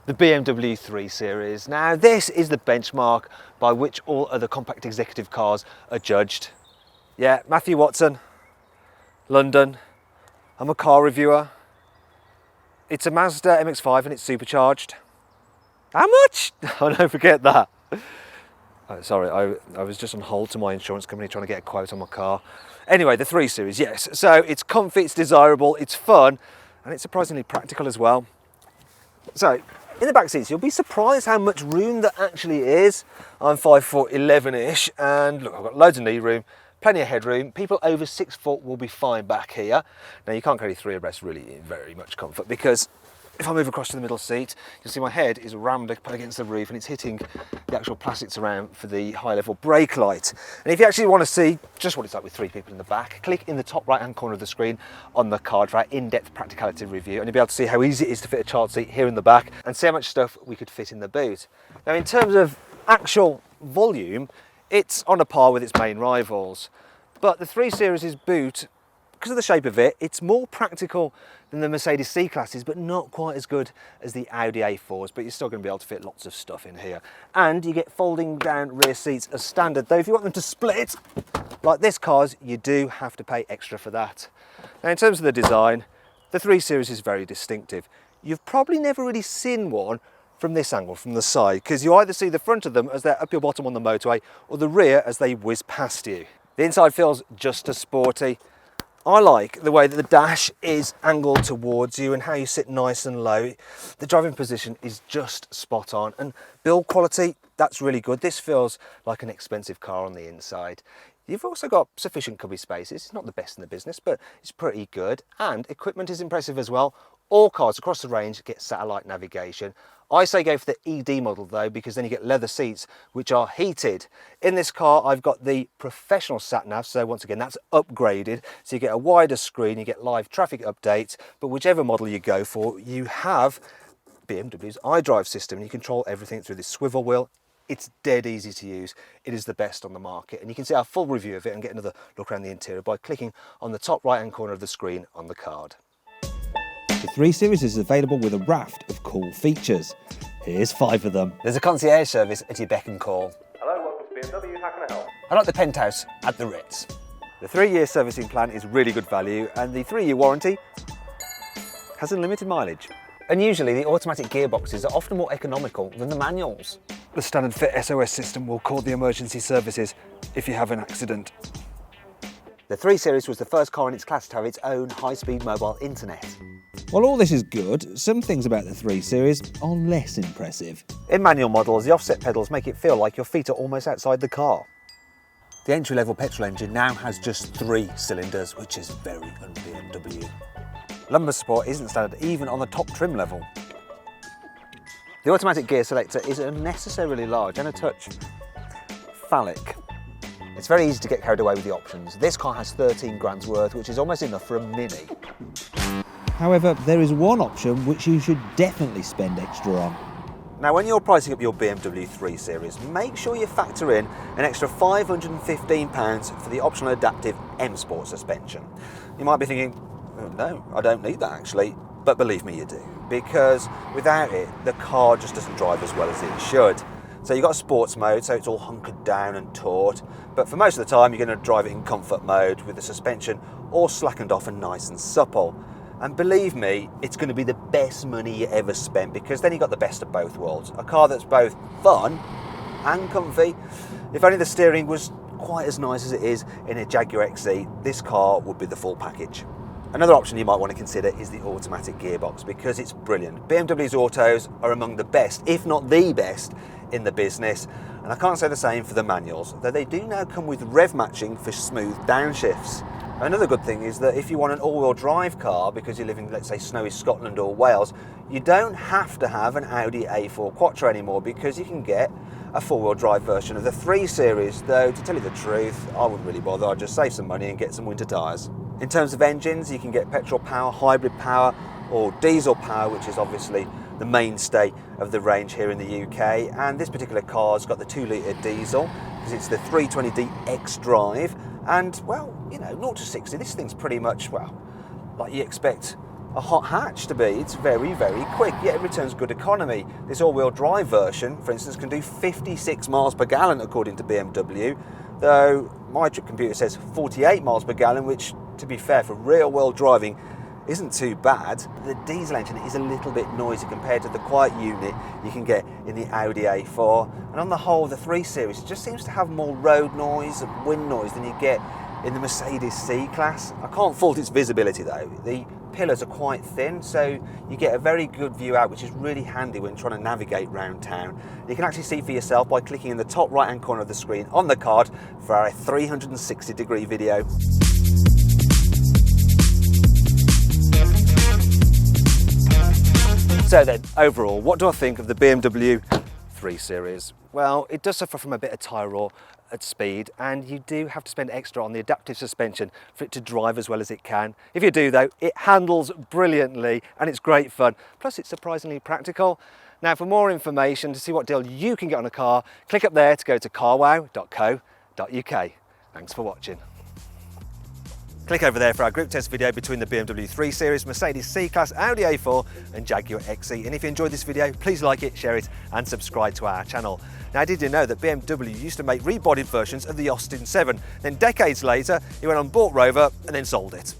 the BMW 3 Series. Now this is the benchmark by which all other compact executive cars are judged. Yeah, Matthew Watson, London. I'm a car reviewer. It's a Mazda MX-5 and it's supercharged. How much? Oh no, forget that. Oh, sorry, I was just on hold to my insurance company trying to get a quote on my car. Anyway, the 3 Series, yes. So it's comfy, it's desirable, it's fun, and it's surprisingly practical as well. So, in the back seats, you'll be surprised how much room there actually is. I'm 5'11"-ish, and look, I've got loads of knee room, plenty of headroom. People over 6 foot will be fine back here. Now, you can't carry 3 abreast really in very much comfort, because if I move across to the middle seat, you'll see my head is rammed up against the roof and it's hitting the actual plastics around for the high-level brake light. And if you actually want to see just what it's like with 3 people in the back, click in the top right-hand corner of the screen on the card for our in-depth practicality review, and you'll be able to see how easy it is to fit a child seat here in the back and see how much stuff we could fit in the boot. Now, in terms of actual volume, it's on a par with its main rivals, but the 3 Series' boot, because of the shape of it, it's more practical than the Mercedes C-classes, but not quite as good as the Audi A4s, but you're still going to be able to fit lots of stuff in here. And you get folding down rear seats as standard, though if you want them to split, like this car's, you do have to pay extra for that. Now, in terms of the design, the 3 Series is very distinctive. You've probably never really seen one from this angle, from the side, because you either see the front of them as they're up your bottom on the motorway, or the rear as they whiz past you. The inside feels just as sporty. I like the way that the dash is angled towards you and how you sit nice and low. The driving position is just spot on, and build quality, that's really good. This feels like an expensive car on the inside. You've also got sufficient cubby spaces. It's not the best in the business, but it's pretty good, and equipment is impressive as well. All cars across the range get satellite navigation. I say go for the ED model though, because then you get leather seats which are heated. In this car I've got the professional sat nav, so once again that's upgraded, so you get a wider screen, you get live traffic updates, but whichever model you go for, you have BMW's iDrive system, and you control everything through this swivel wheel. It's dead easy to use. It is the best on the market, and you can see our full review of it and get another look around the interior by clicking on the top right hand corner of the screen on the card. The 3 Series is available with a raft of cool features. Here's 5 of them. There's a concierge service at your beck and call. Hello, welcome to BMW, how can I help? I like the penthouse at the Ritz. The 3-year servicing plan is really good value, and the 3-year warranty has unlimited mileage. And usually the automatic gearboxes are often more economical than the manuals. The standard fit SOS system will call the emergency services if you have an accident. The 3 Series was the first car in its class to have its own high-speed mobile internet. While all this is good, some things about the 3 Series are less impressive. In manual models, the offset pedals make it feel like your feet are almost outside the car. The entry-level petrol engine now has just 3 cylinders, which is very un-BMW. Lumbar support isn't standard even on the top trim level. The automatic gear selector is unnecessarily large and a touch phallic. It's very easy to get carried away with the options. This car has 13 grand's worth, which is almost enough for a Mini. However, there is one option which you should definitely spend extra on. Now, when you're pricing up your BMW 3 Series, make sure you factor in an extra £515 for the optional adaptive M Sport suspension. You might be thinking, oh, no, I don't need that actually, but believe me, you do, because without it, the car just doesn't drive as well as it should. So you've got a sports mode, so it's all hunkered down and taut, but for most of the time you're going to drive it in comfort mode with the suspension all slackened off and nice and supple. And believe me, it's going to be the best money you ever spent, because then you've got the best of both worlds. A car that's both fun and comfy. If only the steering was quite as nice as it is in a Jaguar XE, this car would be the full package. Another option you might want to consider is the automatic gearbox, because it's brilliant. BMW's autos are among the best, if not the best, in the business, and I can't say the same for the manuals, though they do now come with rev matching for smooth downshifts. Another good thing is that if you want an all-wheel drive car because you live in, let's say, snowy Scotland or Wales, you don't have to have an Audi A4 Quattro anymore, because you can get a four-wheel drive version of the 3 Series, though to tell you the truth, I wouldn't really bother. I'd just save some money and get some winter tyres. In terms of engines, you can get petrol power, hybrid power, or diesel power, which is obviously the mainstay of the range here in the UK. And this particular car's got the 2-litre diesel, because it's the 320d X-Drive. And, well, you know, 0 to 60, this thing's pretty much, well, like you expect a hot hatch to be. It's very, very quick, yet it returns good economy. This all-wheel drive version, for instance, can do 56 miles per gallon according to BMW, though my trip computer says 48 miles per gallon, which, to be fair, for real-world driving, isn't too bad. The diesel engine is a little bit noisy compared to the quiet unit you can get in the Audi A4, and on the whole, the 3 Series just seems to have more road noise and wind noise than you get in the Mercedes C-Class. I can't fault its visibility though. The pillars are quite thin, so you get a very good view out, which is really handy when trying to navigate round town. You can actually see for yourself by clicking in the top right-hand corner of the screen on the card for our 360-degree video. So then, overall, what do I think of the BMW 3 Series? Well, it does suffer from a bit of tyre roar at speed, and you do have to spend extra on the adaptive suspension for it to drive as well as it can. If you do though, it handles brilliantly and it's great fun. Plus it's surprisingly practical. Now for more information, to see what deal you can get on a car, click up there to go to carwow.co.uk. Thanks for watching. Click over there for our group test video between the BMW 3 Series, Mercedes C-Class, Audi A4 and Jaguar XE. And if you enjoyed this video, please like it, share it and subscribe to our channel. Now, did you know that BMW used to make rebodied versions of the Austin 7? Then decades later, he went on, bought Rover and then sold it.